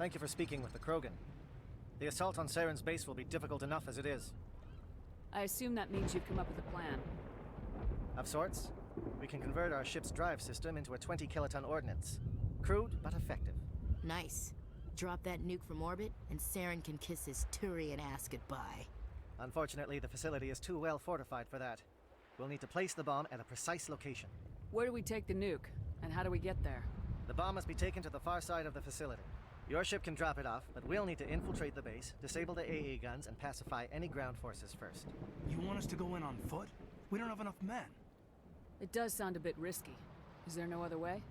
Thank you for speaking with the Krogan. The assault on Saren's base will be difficult enough as it is. I assume that means you've come up with a plan. Of sorts. We can convert our ship's drive system into a 20-kiloton ordnance. Crude, but effective. Nice. Drop that nuke from orbit, and Saren can kiss his Turian ass goodbye. Unfortunately, the facility is too well fortified for that. We'll need to place the bomb at a precise location. Where do we take the nuke? And how do we get there? The bomb must be taken to the far side of the facility. Your ship can drop it off, but we'll need to infiltrate the base, disable the AA guns, and pacify any ground forces first. You want us to go in on foot? We don't have enough men. It does sound a bit risky. Is there no other way?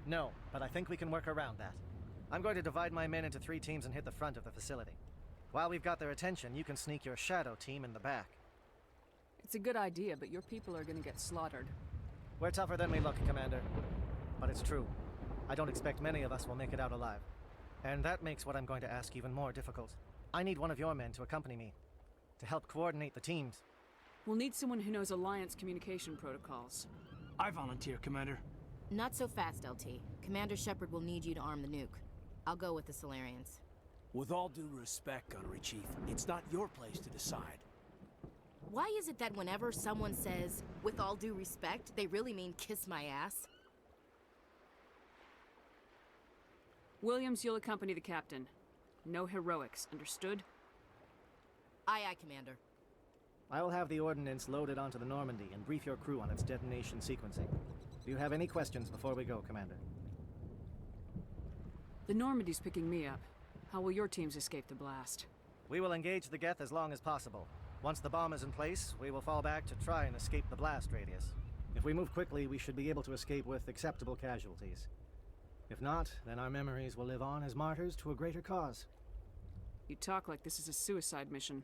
No, but I think we can work around that. I'm going to divide my men into 3 teams and hit the front of the facility. While we've got their attention, you can sneak your shadow team in the back. It's a good idea, but your people are gonna get slaughtered. We're tougher than we look, Commander. But it's true. I don't expect many of us will make it out alive. And that makes what I'm going to ask even more difficult. I need one of your men to accompany me, to help coordinate the teams. We'll need someone who knows Alliance communication protocols. I volunteer, Commander. Not so fast, LT. Commander Shepard will need you to arm the nuke. I'll go with the Solarians. With all due respect, Gunnery Chief, it's not your place to decide. Why is it that whenever someone says, with all due respect, they really mean kiss my ass? Williams, you'll accompany the captain. No heroics, understood? Aye, aye, Commander. I will have the ordnance loaded onto the Normandy and brief your crew on its detonation sequencing. Do you have any questions before we go, Commander? The Normandy's picking me up. How will your teams escape the blast? We will engage the Geth as long as possible. Once the bomb is in place, we will fall back to try and escape the blast radius. If we move quickly, we should be able to escape with acceptable casualties. If not, then our memories will live on as martyrs to a greater cause. You talk like this is a suicide mission.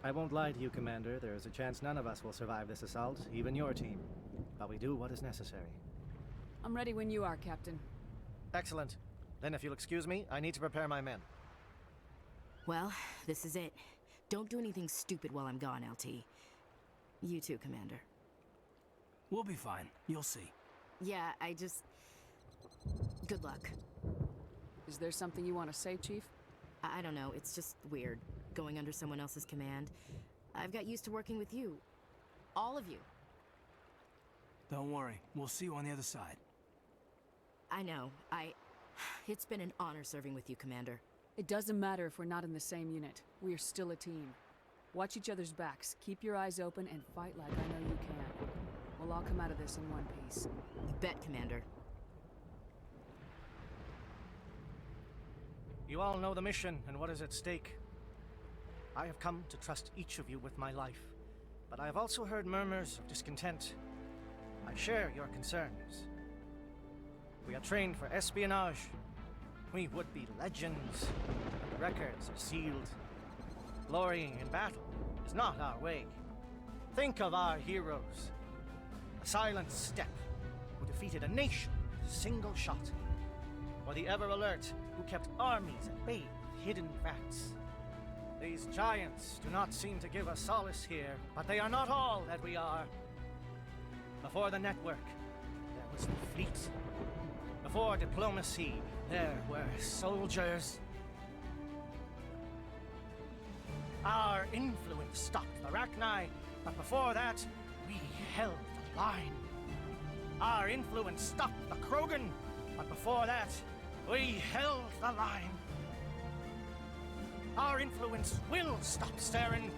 I won't lie to you, Commander. There is a chance none of us will survive this assault, even your team. But we do what is necessary. I'm ready when you are, Captain. Excellent. Then if you'll excuse me, I need to prepare my men. Well, this is it. Don't do anything stupid while I'm gone, LT. You too, Commander. We'll be fine. You'll see. Yeah, good luck. Is there something you want to say, Chief? I don't know, it's just weird, going under someone else's command. I've got used to working with you. All of you. Don't worry. We'll see you on the other side. I know. It's been an honor serving with you, Commander. It doesn't matter if we're not in the same unit. We are still a team. Watch each other's backs, keep your eyes open, and fight like I know you can. We'll all come out of this in one piece. You bet, Commander. You all know the mission and what is at stake. I have come to trust each of you with my life, but I have also heard murmurs of discontent. I share your concerns. We are trained for espionage. We would be legends. Records are sealed. Glorying in battle is not our way. Think of our heroes. The silent step who defeated a nation with a single shot. Or the ever-alert who kept armies at bay with hidden facts. These giants do not seem to give us solace here, but they are not all that we are. Before the network, there was the fleet. Before diplomacy, there were soldiers. Our influence stopped the Rachni, but before that, we held the line. Our influence stopped the Krogan, but before that, we held the line. Our influence will stop Saren.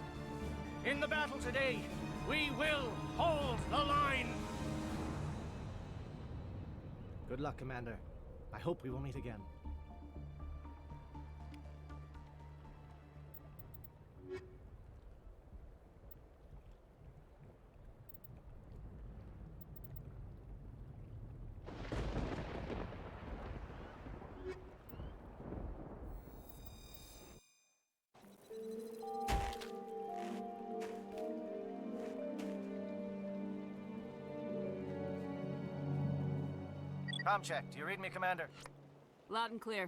In the battle today, we will hold the line. Good luck, Commander. I hope we will meet again. Comm check. Do you read me, Commander? Loud and clear.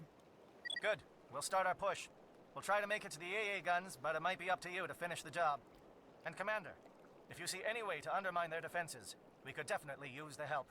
Good. We'll start our push. We'll try to make it to the AA guns, but it might be up to you to finish the job. And Commander, if you see any way to undermine their defenses, we could definitely use the help.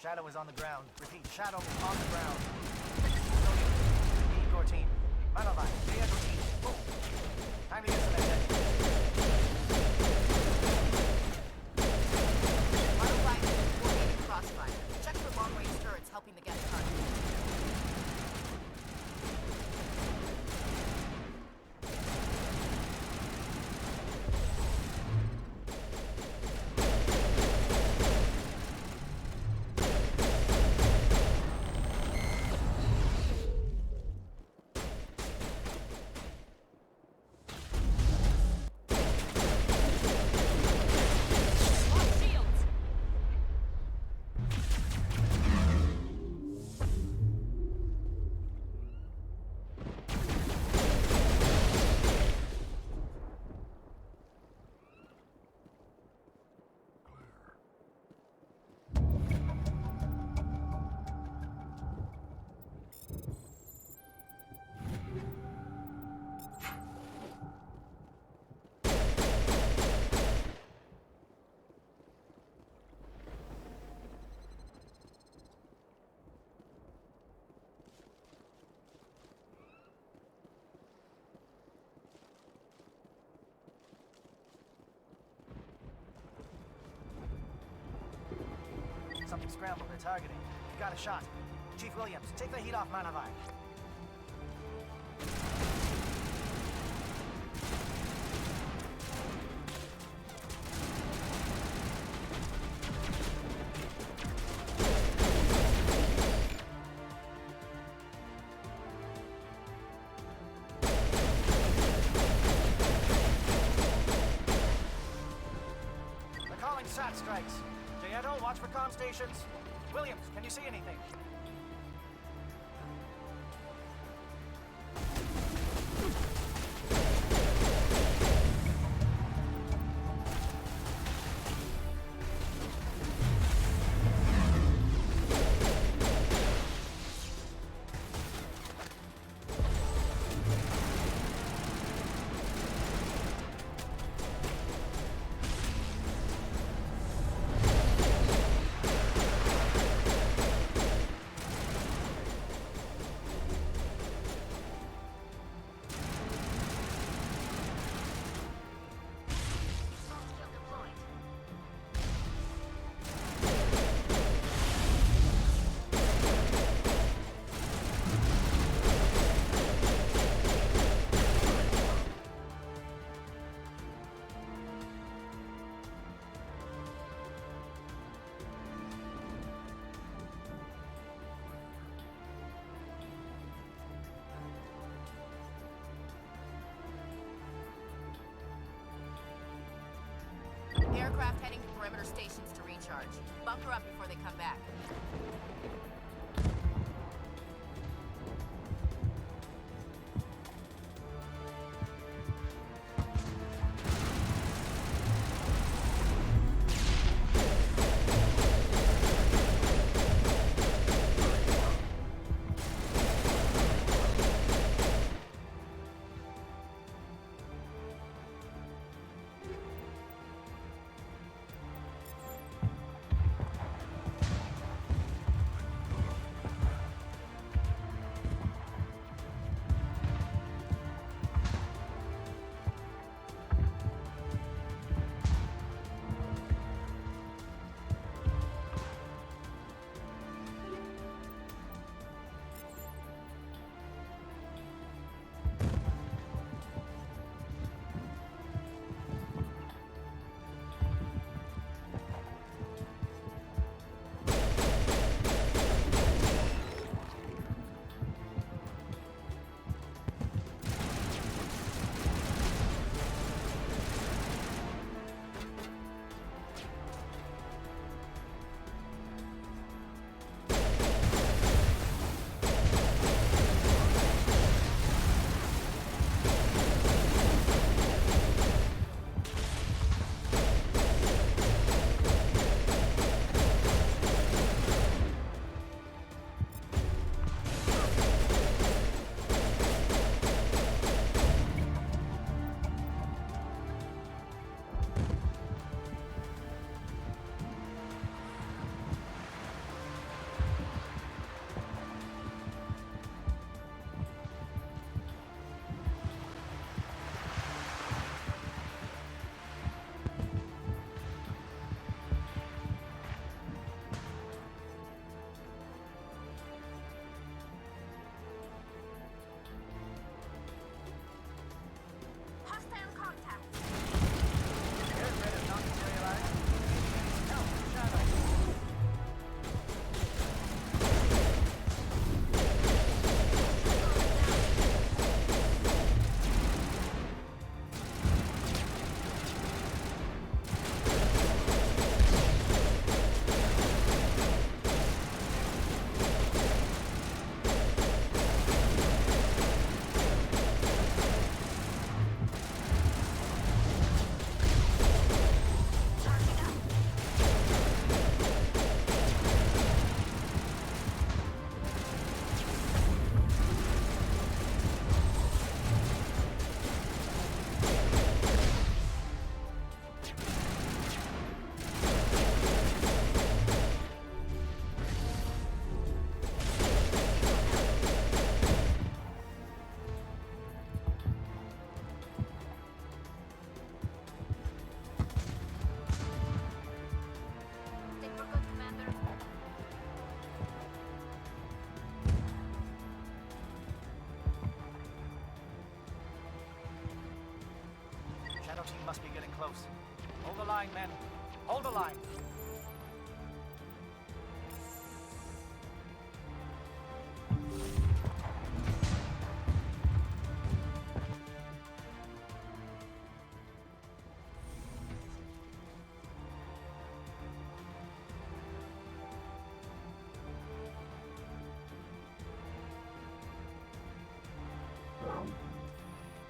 Shadow is on the ground. Repeat, Shadow is on the ground. Repeat, your team. Manovai, clear your team. Boom. Kindly disconnect. Manovai, coordinating crossfire. Check for long-range turrets helping the guest target. Something scrambled. They're targeting. You got a shot. Chief Williams, take the heat off Manovai. They're calling SAT strikes. Jayeto, watch for comm stations. Williams, can you see anything? Aircraft heading to perimeter stations to recharge. Bunker up before they come back.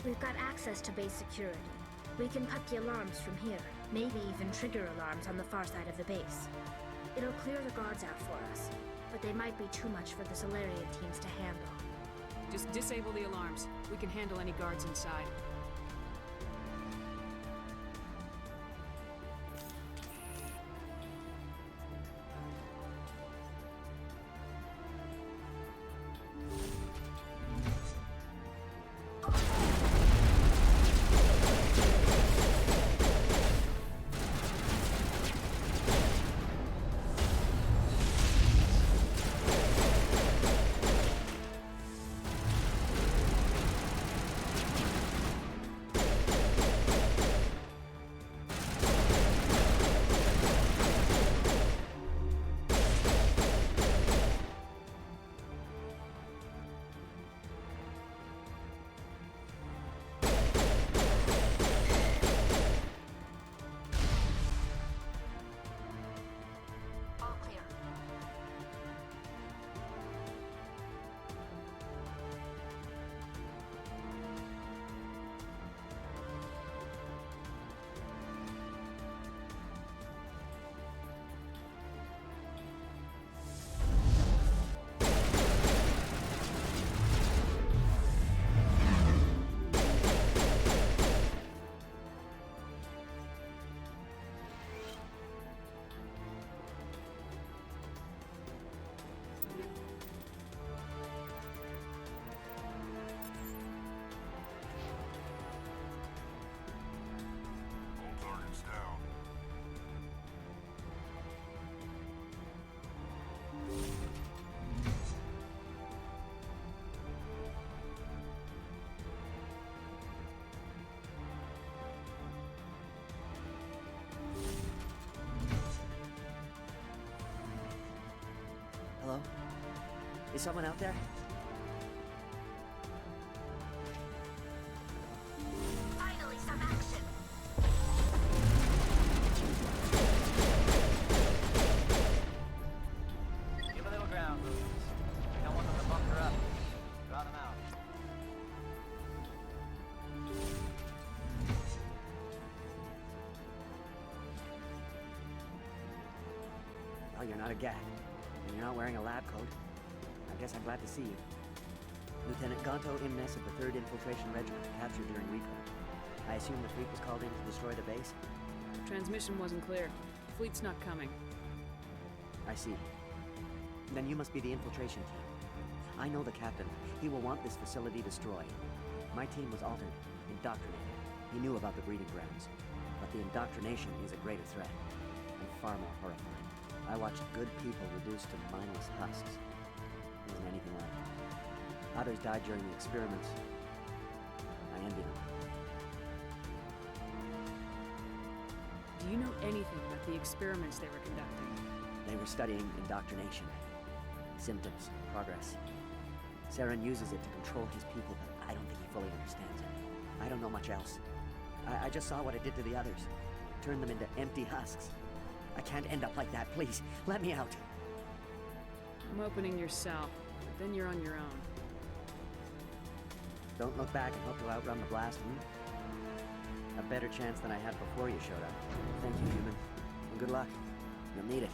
We've got access to base security. We can put the alarms from here, maybe even trigger alarms on the far side of the base. It'll clear the guards out for us, but they might be too much for the Solarian teams to handle. Just disable the alarms. We can handle any guards inside. Hello? Is someone out there? Finally, some action! Give a little ground, Ruins. We don't want them to bunker up. Draw them out. Well, you're not a gat. And you're not wearing a lab coat. I guess I'm glad to see you. Lieutenant Gonto Imnes of the 3rd Infiltration Regiment, captured during recon. I assume the fleet was called in to destroy the base? Transmission wasn't clear. Fleet's not coming. I see. Then you must be the infiltration team. I know the captain. He will want this facility destroyed. My team was altered, indoctrinated. He knew about the breeding grounds. But the indoctrination is a greater threat, and far more horrifying. I watched good people reduced to mindless husks. It wasn't anything like it. Others died during the experiments. I envy them. Do you know anything about the experiments they were conducting? They were studying indoctrination. Symptoms, progress. Saren uses it to control his people, but I don't think he fully understands it. I don't know much else. I just saw what it did to the others. Turned them into empty husks. I can't end up like that, please. Let me out. I'm opening your cell, but then you're on your own. Don't look back and hope to outrun the blast, hmm? A better chance than I had before you showed up. Thank you, human. And good luck. You'll need it.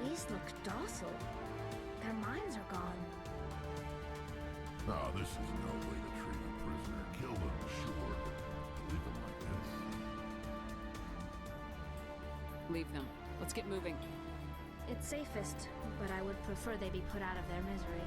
These look docile. Their minds are gone. No, this is no way to treat a prisoner. Kill them, sure, but leave them like this. Leave them. Let's get moving. It's safest, but I would prefer they be put out of their misery.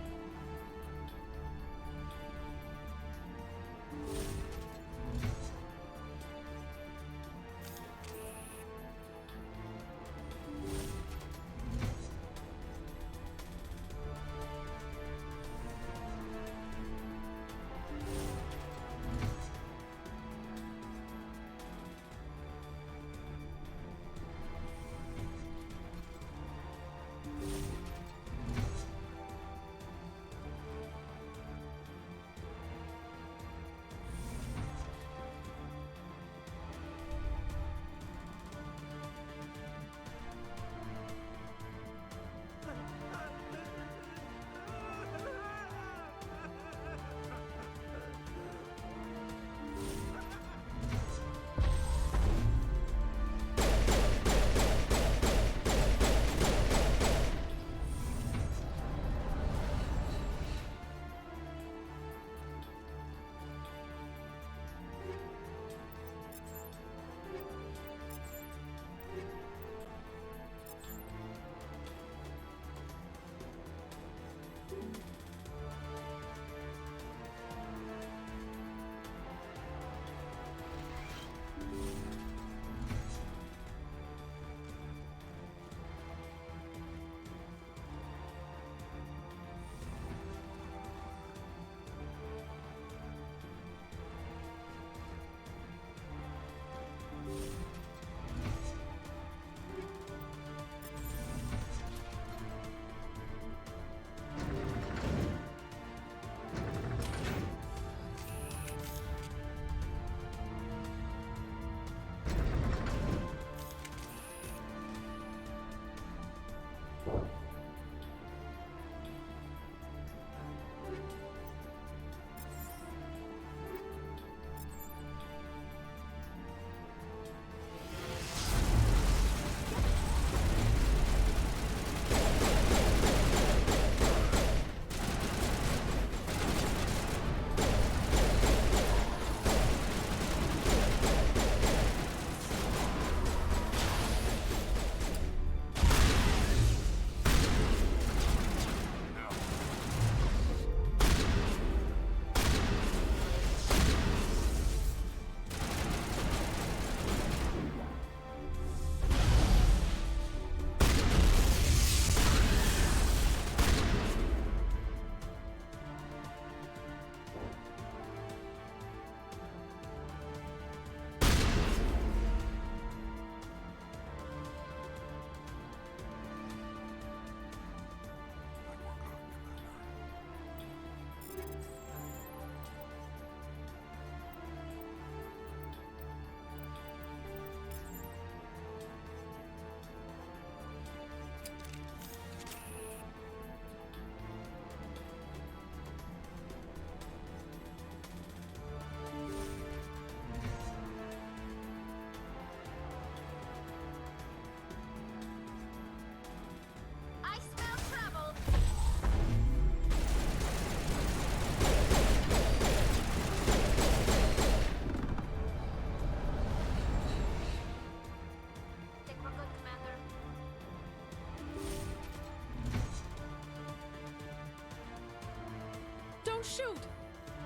Don't shoot!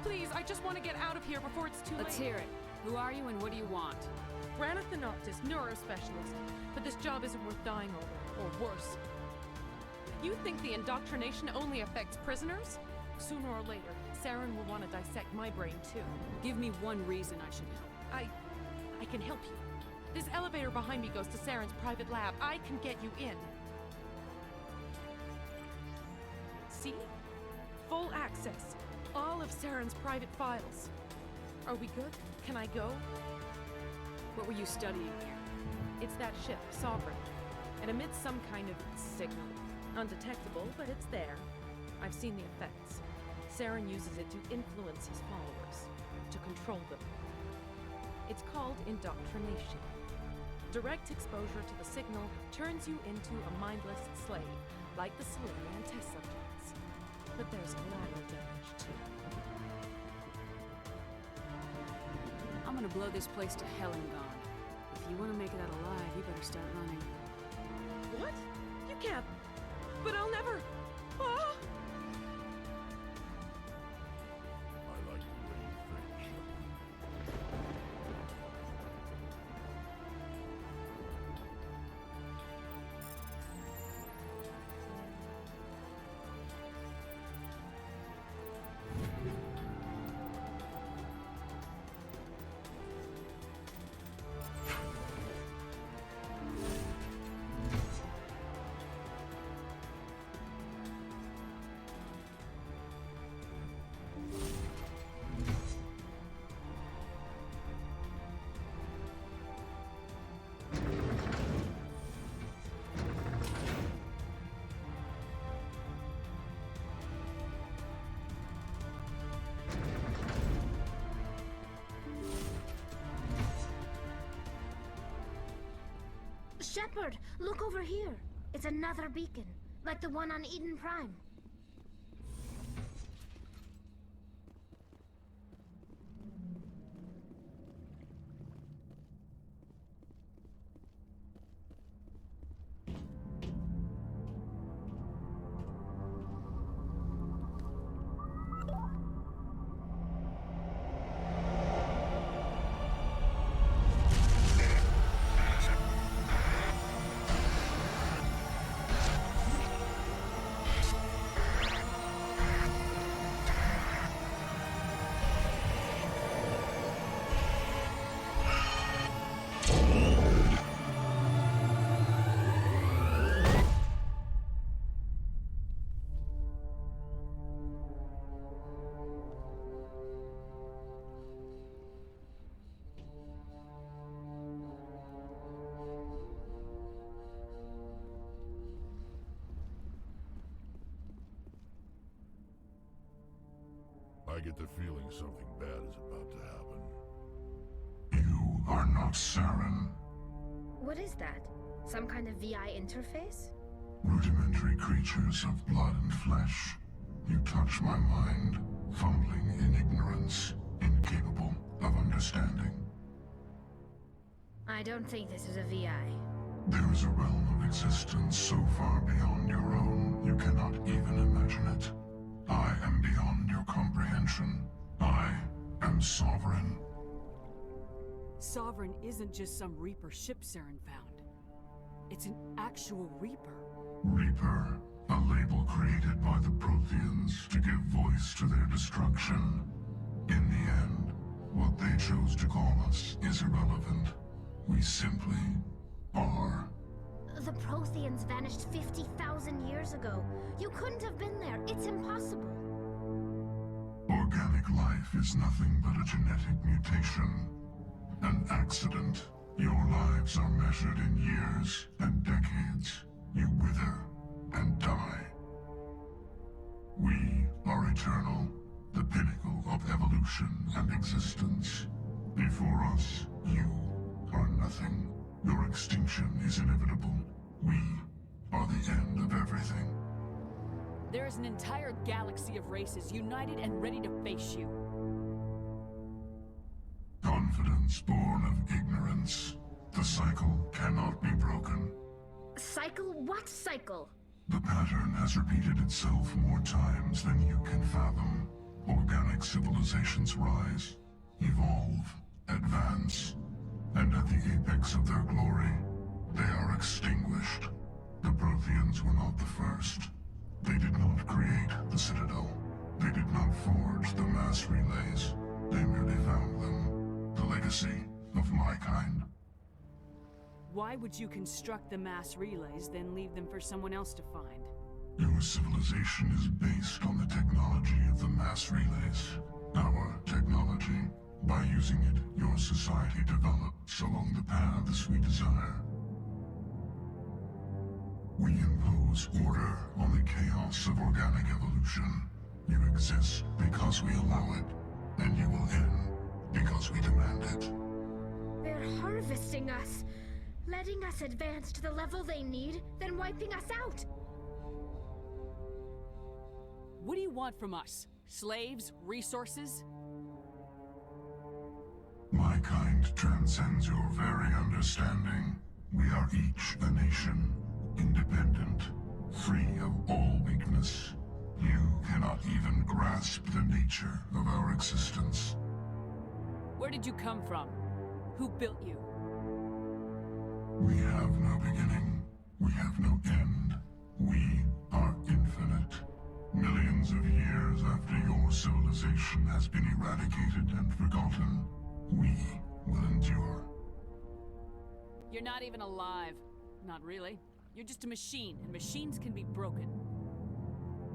Please, I just want to get out of here before it's too late. Let's hear it. Who are you and what do you want? Granite the Noctis, neurospecialist. But this job isn't worth dying over, or worse. You think the indoctrination only affects prisoners? Sooner or later, Saren will want to dissect my brain too. Give me one reason I should help. I can help you. This elevator behind me goes to Saren's private lab. I can get you in. See? Full access. All of Saren's private files. Are we good? Can I go? What were you studying here? It's that ship, Sovereign. It emits some kind of signal. Undetectable, but it's there. I've seen the effects. Saren uses it to influence his followers, to control them. It's called indoctrination. Direct exposure to the signal turns you into a mindless slave, like the Solarian test subjects. But there's collateral damage too. I'm gonna blow this place to hell and gone. If you want to make it out alive, you better start running. What? You can't. But I'll never. Ah! I like the way you think, Shepard. Shepard, look over here. It's another beacon, like the one on Eden Prime. I get the feeling something bad is about to happen. You are not Saren. What is that? Some kind of VI interface? Rudimentary creatures of blood and flesh. You touch my mind, fumbling in ignorance, incapable of understanding. I don't think this is a VI. There is a realm of existence so far beyond your own, you cannot even imagine it. I am beyond your comprehension. I am Sovereign. Sovereign isn't just some Reaper ship Saren found. It's an actual Reaper. Reaper, a label created by the Protheans to give voice to their destruction. In the end, what they chose to call us is irrelevant. We simply are. The Protheans vanished 50,000 years ago. You couldn't have been there. It's impossible. Organic life is nothing but a genetic mutation. An accident. Your lives are measured in years and decades. You wither and die. We are eternal, the pinnacle of evolution and existence. Before us, you are nothing. Your extinction is inevitable. We are the end of everything. There is an entire galaxy of races united and ready to face you. Confidence born of ignorance. The cycle cannot be broken. Cycle? What cycle? The pattern has repeated itself more times than you can fathom. organic civilizations rise, evolve, advance, and at the apex of their glory, they are extinguished. The Protheans were not the first. They did not create the Citadel. They did not forge the mass relays. They merely found them. The legacy of my kind. Why would you construct the mass relays, then leave them for someone else to find? Your civilization is based on the technology of the mass relays. Our technology. By using it, your society develops along the paths we desire. We impose order on the chaos of organic evolution. You exist because we allow it, and you will end because we demand it. They're harvesting us, letting us advance to the level they need, then wiping us out. What do you want from us? Slaves? Resources? My kind transcends your very understanding. We are each a nation, independent, free of all weakness. You cannot even grasp the nature of our existence. Where did you come from? Who built you? We have no beginning. We have no end. We are infinite. Millions of years after your civilization has been eradicated and forgotten, we will endure. You're not even alive. Not really. You're just a machine, and machines can be broken.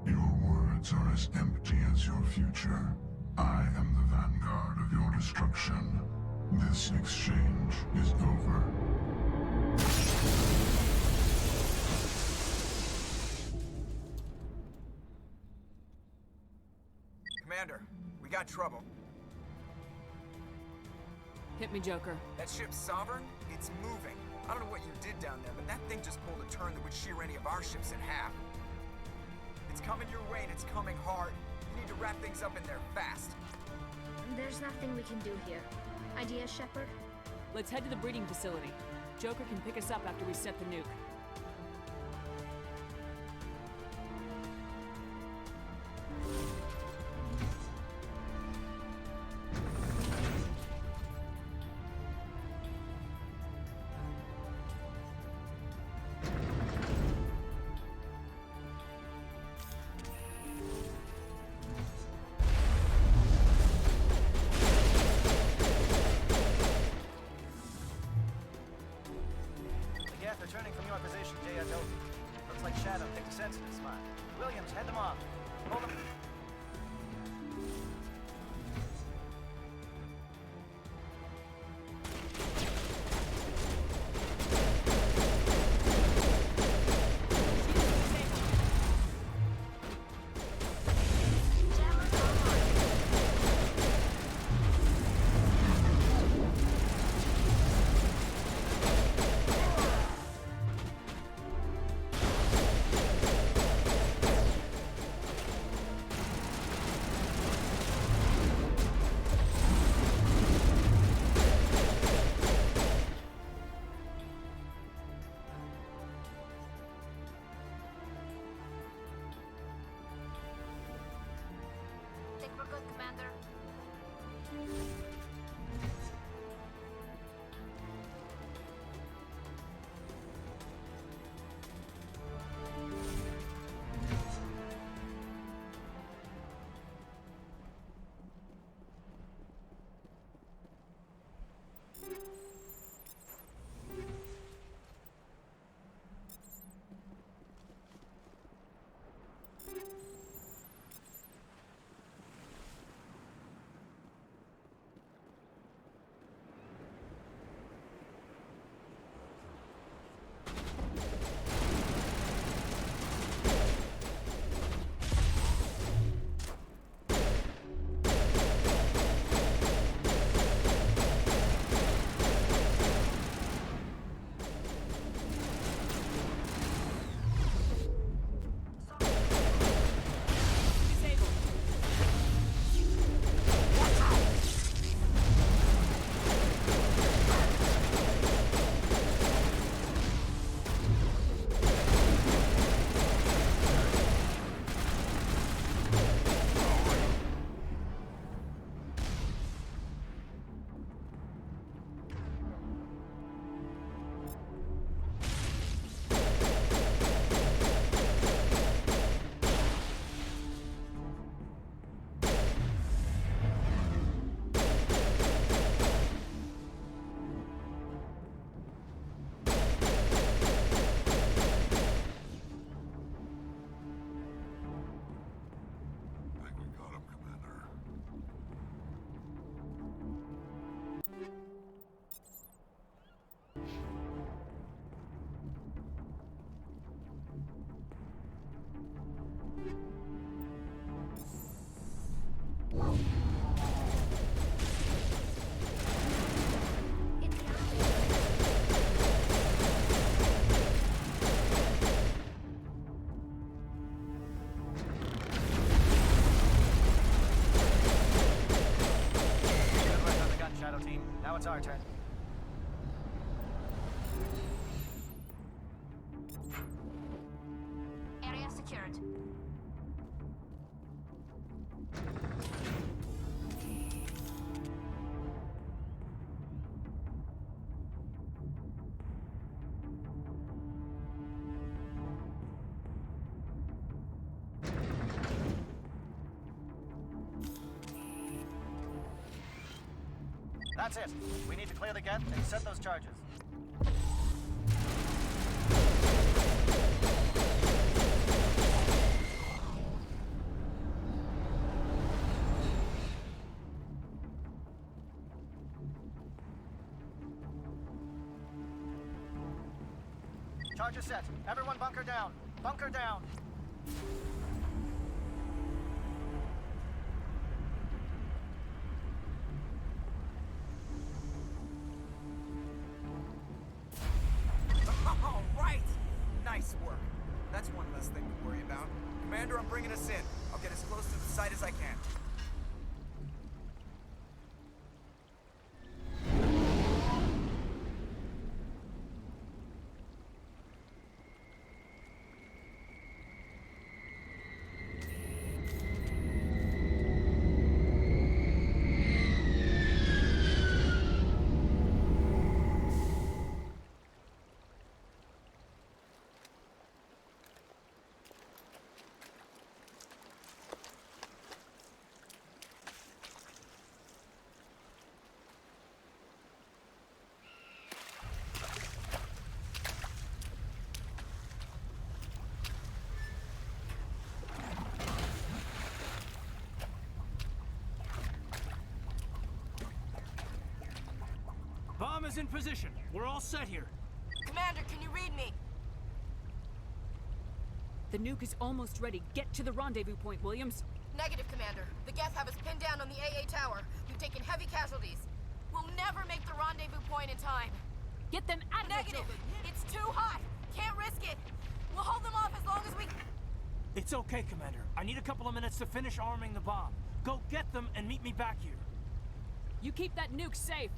Your words are as empty as your future. I am the vanguard of your destruction. This exchange is over. Commander, we got trouble. Hit me, Joker. That ship Sovereign, it's moving. I don't know what you did down there, but that thing just pulled a turn that would shear any of our ships in half. It's coming your way and it's coming hard. You need to wrap things up in there fast. There's nothing we can do here. Idea, Shepard? Let's head to the breeding facility. Joker can pick us up after we set the nuke. Returning from your position, J.S.O. Looks like Shadow picked a sensitive spot. Williams, head them off. Hold them. it's our turn. Area secured. That's it. We need to clear the gate and set those charges. Charges set. Everyone bunker down. Bunker down. All right! Nice work. That's one less thing to worry about. Commander, I'm bringing us in. I'll get as close to the site as I can. Bomb is in position. We're all set here. Commander, can you read me? The nuke is almost ready. Get to the rendezvous point, Williams. Negative, Commander. The Geth have us pinned down on the AA tower. We've taken heavy casualties. We'll never make the rendezvous point in time. Get them out of the Negative. building. It's too hot. Can't risk it. We'll hold them off as long as we... It's okay, Commander. I need a couple of minutes to finish arming the bomb. Go get them and meet me back here. You keep that nuke safe.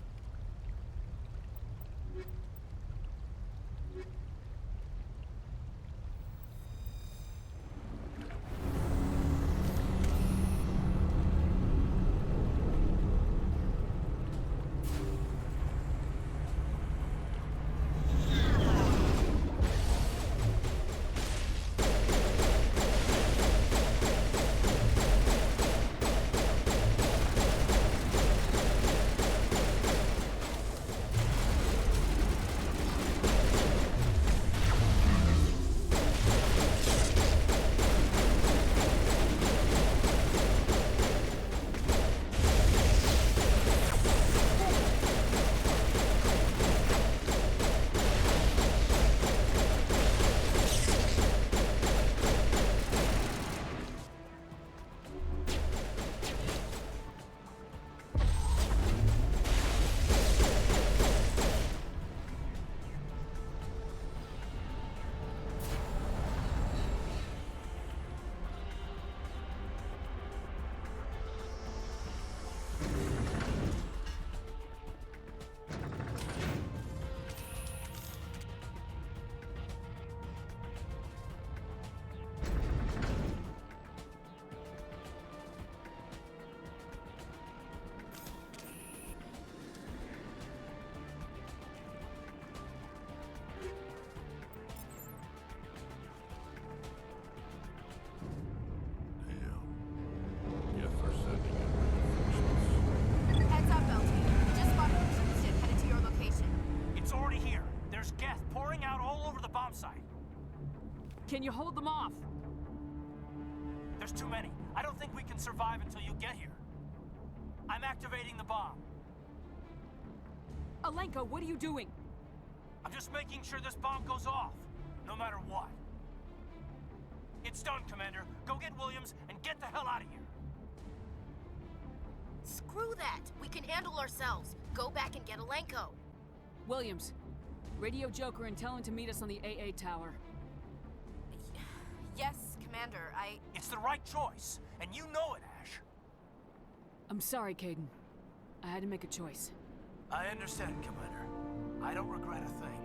Can you hold them off? There's too many. I don't think we can survive until you get here. I'm activating the bomb. Alenko, what are you doing? I'm just making sure this bomb goes off, no matter what. It's done, Commander. Go get Williams and get the hell out of here. Screw that. We can handle ourselves. Go back and get Alenko. Williams, radio Joker and tell him to meet us on the AA tower. Yes, Commander, It's the right choice, and you know it, Ash. I'm sorry, Caden. I had to make a choice. I understand, Commander. I don't regret a thing.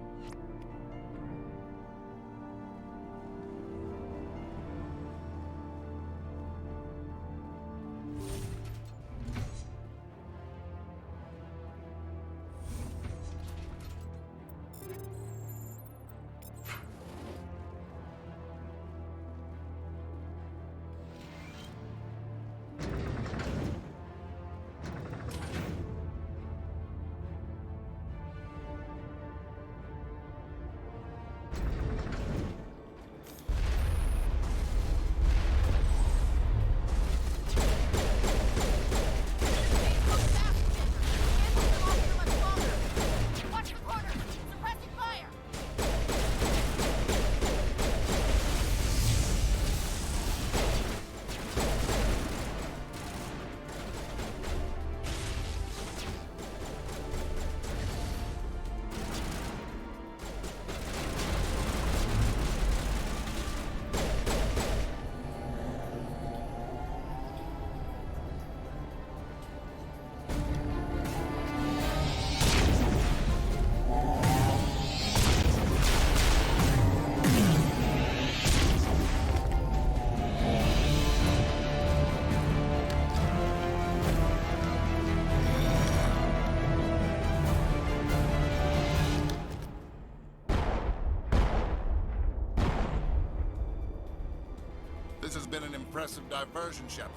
This has been an impressive diversion, Shepard.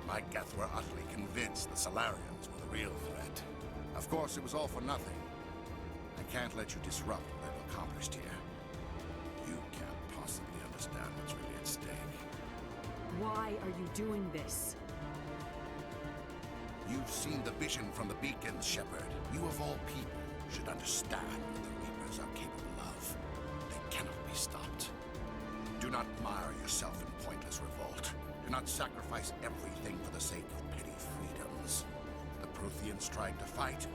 My Geth were utterly convinced the Salarians were the real threat. Of course, it was all for nothing. I can't let you disrupt what I've accomplished here. You can't possibly understand what's really at stake. Why are you doing this? You've seen the vision from the beacons, Shepard. You of all people should understand what the Reapers are capable of. They cannot be stopped. Do not mire yourself in pointless revolt. Do not sacrifice everything for the sake of petty freedoms. The Protheans tried to fight,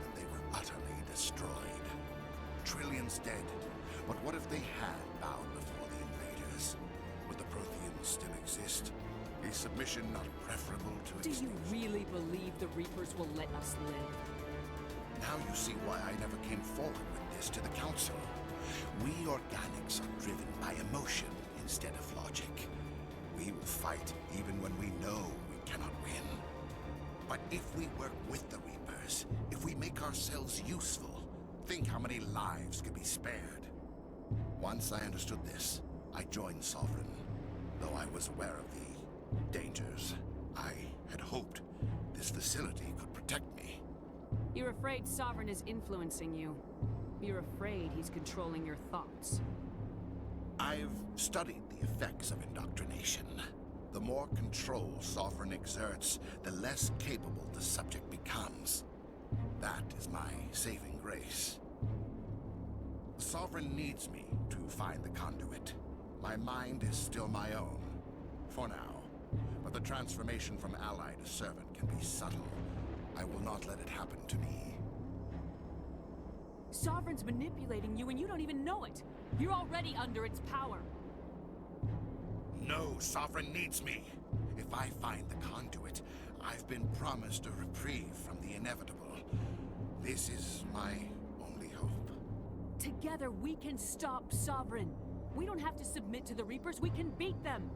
and they were utterly destroyed. Trillions dead. But what if they had bowed before the invaders? Would the Protheans still exist? Is submission not preferable to extinction? Do you really believe the Reapers will let us live? Now you see why I never came forward with this to the Council. We organics are driven by emotion instead of logic. We will fight even when we know we cannot win. But if we work with the Reapers, if we make ourselves useful, think how many lives could be spared. Once I understood this, I joined Sovereign, though I was aware of the dangers. I had hoped this facility could protect me. You're afraid Sovereign is influencing you. You're afraid he's controlling your thoughts. I've studied the effects of indoctrination. The more control Sovereign exerts, the less capable the subject becomes. That is my saving grace. Sovereign needs me to find the conduit. My mind is still my own, for now. But the transformation from ally to servant can be subtle. I will not let it happen to me. Sovereign's manipulating you and you don't even know it. You're already under its power. No, Sovereign needs me. If I find the conduit, I've been promised a reprieve from the inevitable. This is my only hope. Together we can stop Sovereign. We don't have to submit to the Reapers, we can beat them.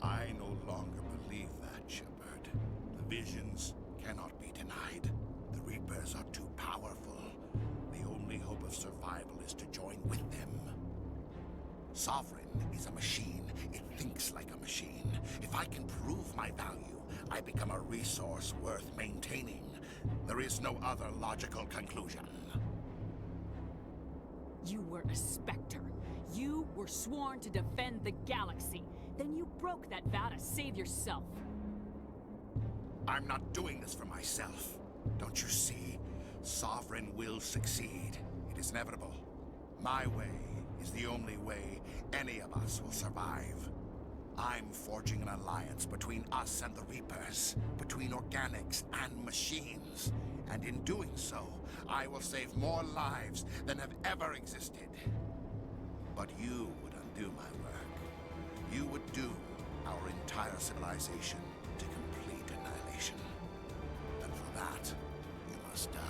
I no longer believe that, Shepard. The visions cannot be denied. The Reapers are too powerful. The only hope of survival is to join with them. Sovereign is a machine. It thinks like a machine. If I can prove my value, I become a resource worth maintaining. There is no other logical conclusion. You were a Spectre. You were sworn to defend the galaxy. Then you broke that vow to save yourself. I'm not doing this for myself. Don't you see? Sovereign will succeed. It is inevitable. My way is the only way any of us will survive. I'm forging an alliance between us and the Reapers, between organics and machines. And in doing so, I will save more lives than have ever existed. But you would undo my work. You would doom our entire civilization to complete annihilation. And for that, must die.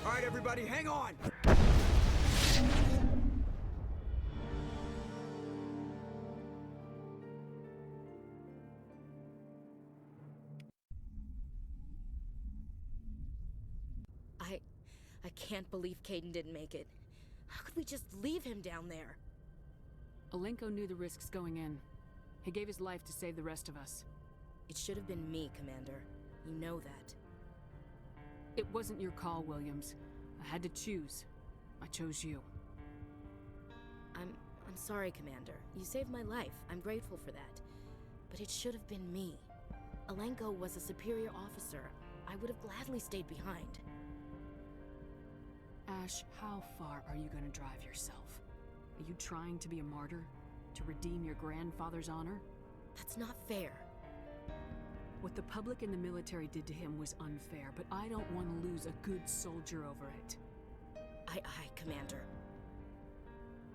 All right, everybody, hang on! I can't believe Caden didn't make it. How could we just leave him down there? Alenko knew the risks going in. He gave his life to save the rest of us. It should have been me, Commander. You know that. It wasn't your call, Williams. I had to choose. I chose you. I'm sorry, Commander. You saved my life. I'm grateful for that. But it should have been me. Alenko was a superior officer. I would have gladly stayed behind. Ash, how far are you gonna drive yourself? Are you trying to be a martyr? To redeem your grandfather's honor? That's not fair. What the public and the military did to him was unfair, but I don't want to lose a good soldier over it. Aye, Commander.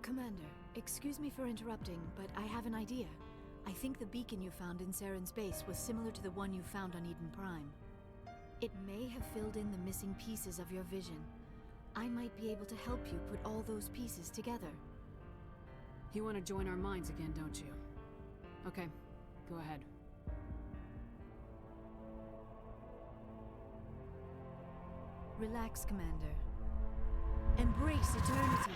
Commander, excuse me for interrupting, but I have an idea. I think the beacon you found in Saren's base was similar to the one you found on Eden Prime. It may have filled in the missing pieces of your vision. I might be able to help you put all those pieces together. You want to join our minds again, don't you? Okay, go ahead. Relax, Commander. Embrace eternity.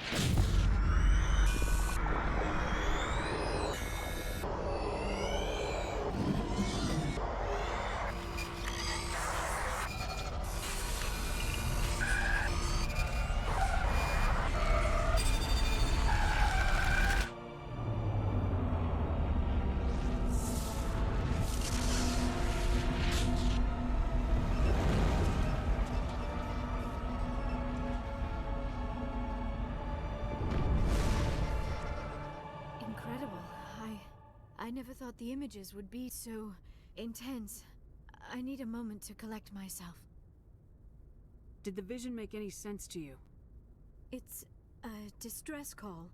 I never thought the images would be so intense. I need a moment to collect myself. Did the vision make any sense to you? It's a distress call.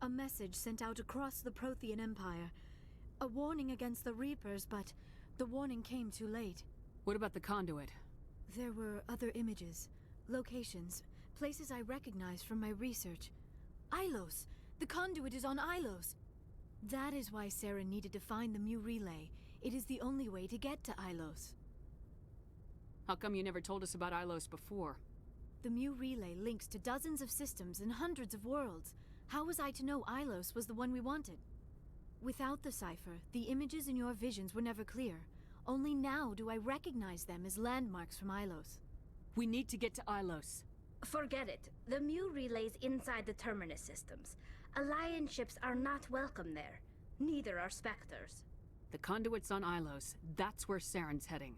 A message sent out across the Prothean Empire. A warning against the Reapers, but the warning came too late. What about the conduit? There were other images, locations, places I recognized from my research. Ilos! The conduit is on Ilos! That is why Saren needed to find the Mu relay. It is the only way to get to Ilos. How come you never told us about Ilos before? The Mu relay links to dozens of systems and hundreds of worlds. How was I to know Ilos was the one we wanted? Without the cipher, the images in your visions were never clear. Only now do I recognize them as landmarks from Ilos. We need to get to Ilos. Forget it. The Mu relay's inside the Terminus systems. Alliance ships are not welcome there. Neither are Spectres. The conduit's on Ilos. That's where Saren's heading.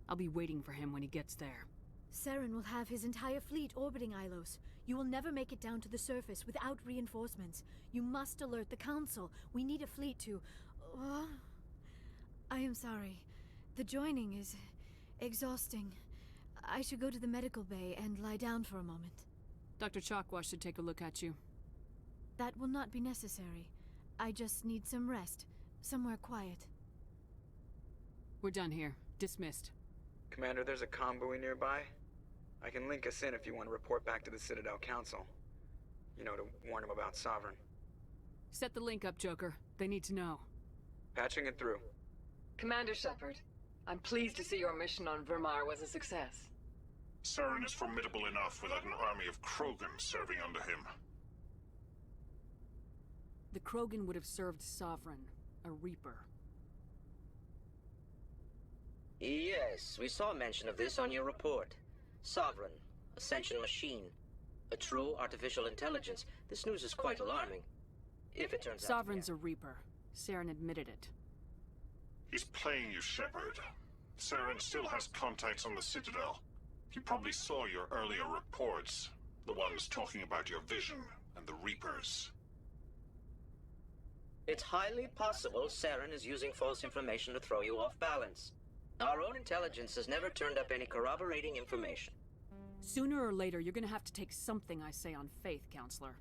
I'll be waiting for him when he gets there. Saren will have his entire fleet orbiting Ilos. You will never make it down to the surface without reinforcements. You must alert the Council. We need a fleet to... I am sorry. The joining is exhausting. I should go to the medical bay and lie down for a moment. Dr. Chakwa should take a look at you. That will not be necessary. I just need some rest. Somewhere quiet. We're done here. Dismissed. Commander, there's a comm buoy nearby. I can link us in if you want to report back to the Citadel Council. You know, to warn them about Sovereign. Set the link up, Joker. They need to know. Patching it through. Commander Shepard, I'm pleased to see your mission on Virmire was a success. Saren is formidable enough without an army of Krogan serving under him. The Krogan would have served Sovereign, a Reaper. Yes, we saw mention of this on your report. Sovereign, Ascension machine, a true artificial intelligence. This news is quite alarming. If it turns out Sovereign's a Reaper. Saren admitted it. He's playing you, Shepard. Saren still has contacts on the Citadel. He probably saw your earlier reports. The ones talking about your vision and the Reapers. It's highly possible Saren is using false information to throw you off balance. Our own intelligence has never turned up any corroborating information. Sooner or later, you're gonna have to take something I say on faith, Counselor.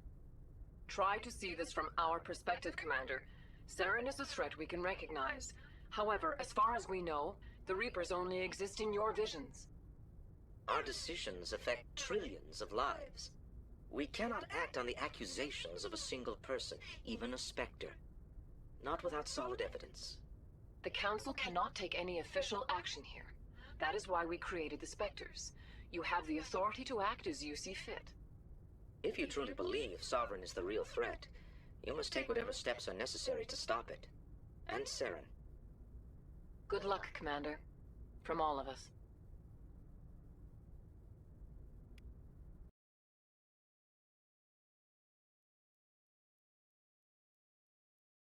Try to see this from our perspective, Commander. Saren is a threat we can recognize. However, as far as we know, the Reapers only exist in your visions. Our decisions affect trillions of lives. We cannot act on the accusations of a single person, even a Spectre. Not without solid evidence. The Council cannot take any official action here. That is why we created the Spectres. You have the authority to act as you see fit. If you truly believe Sovereign is the real threat, you must take whatever steps are necessary to stop it. And Saren. Good luck, Commander. From all of us.